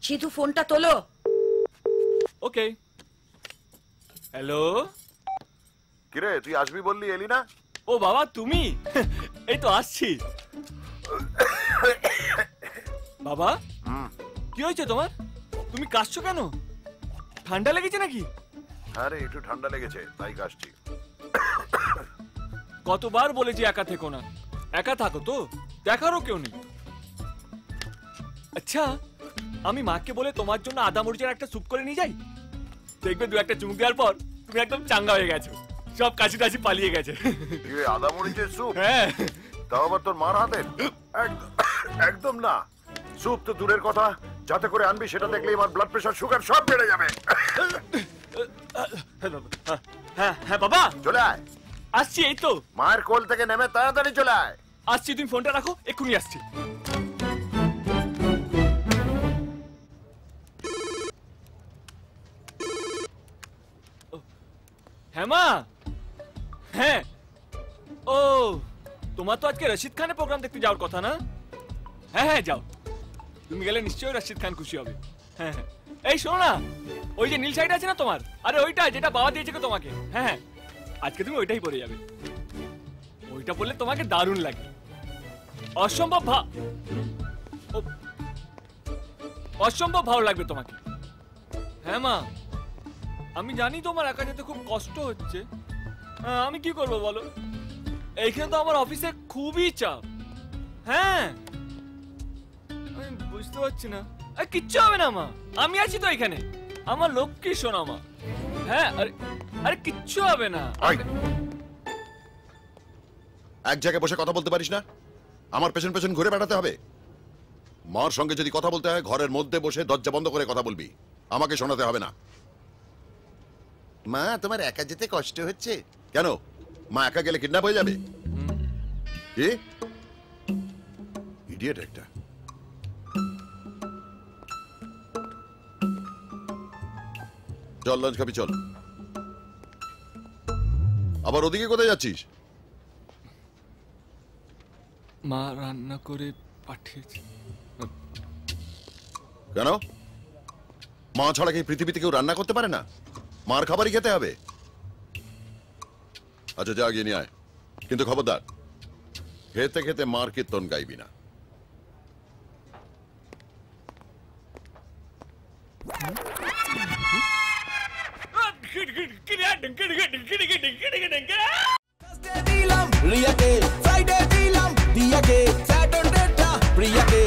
সিধু ফোনটা তোলো। ওকে। হ্যালো। কিরে তুই আসবি বললি, এলি না? ও বাবা তুমি, এই তো আসছি। বাবা কি হয়েছে তোমার? তুমি কাশছো কেন? ঠান্ডা লেগেছে নাকি? আরে একটু ঠান্ডা লেগেছে তাই কাশছি। কতবার বলেছি একা থেকো না। একা থাকো তো, দেখারও কেউ নেই। আচ্ছা আমি মাকে বলে তোমার জন্য আদা মরিচের একটা স্যুপ করে নিয়ে যাই? দেখবে দু একটা চুমুক দেওয়ার পর তুমি একদম চাঙ্গা হয়ে গেছো, সব কাশি টাশি পালিয়ে গেছে। আদা মরিচের স্যুপ? হ্যাঁ। তাও আবার তোর মার হাতের? একদম না, স্যুপ তো দূরের কথা, যাতে করে আনবি সেটা দেখলে আমার ব্লাড প্রেশার সুগার সব বেড়ে যাবে। হ্যাঁ হ্যাঁ বাবা চলে আয়। আসছি, এই তো মায়ের কোল থেকে নেমে তাড়াতাড়ি চলে আয়। আসছি, তুমি ফোনটা রাখো, এক্ষুনি আসছি। হ্যাঁ মা। হ্যাঁ ও তোমার তো আজকে রশিদ খানের প্রোগ্রাম দেখতে যাওয়ার কথা না? হ্যাঁ হ্যাঁ যাও, তুমি গেলে নিশ্চয়ই রশিদ খান খুশি হবে। হ্যাঁ হ্যাঁ এই শোনো না, ওই যে নীল শাড়িটা আছে না তোমার, আরে ওইটা যেটা বাবা দিয়েছে তোমাকে, হ্যাঁ হ্যাঁ আজকে তুমি ওইটাই পরে যাবে। ওইটা পরলে তোমাকে দারুণ লাগে, অসম্ভব অসম্ভব ভালো লাগবে তোমাকে। হ্যাঁ মা আমি জানি তোমার একা যেতে খুব কষ্ট হচ্ছে, আমি কি করবো বলো, এইখানে তো আমার অফিসে খুবই চাপ। হ্যাঁ আমি বুঝতে পারছি না, কিচ্ছু হবে না মা, আমি আছি তো এখানে, আমার লক্ষ্মী শোনা মা। হ্যাঁ আরে আরে কিচ্ছু হবে না। এক জায়গায় বসে কথা বলতে পারিস না? আমার পেছন পেছন ঘুরে বেড়াতে হবে? মার সঙ্গে যদি কথা বলতে হয় ঘরের মধ্যে বসে দরজা বন্ধ করে কথা বলবি, আমাকে শোনাতে হবে না। মা তোমার একা যেতে কষ্ট হচ্ছে কেন? মা একা গেলে কিডন্যাপ হয়ে যাবে? কি ইডিয়েট একটা। চল লাঞ্চ খাবি, চল। আবার ওদিকে কোথায় যাচ্ছিস? মা রান্না করে পাঠিয়েছে। কেন? মা ছাড়া কি পৃথিবীতে কেউ রান্না করতে পারে না? মার খাবারই খেতে হবে। আচ্ছা যা গিয়ে নিয়ে আয়, কিন্তু খবরদার খেতে খেতে মার কীর্তন গাইবি না। Friday dilam, diya ke, Saturday ta, priya ke.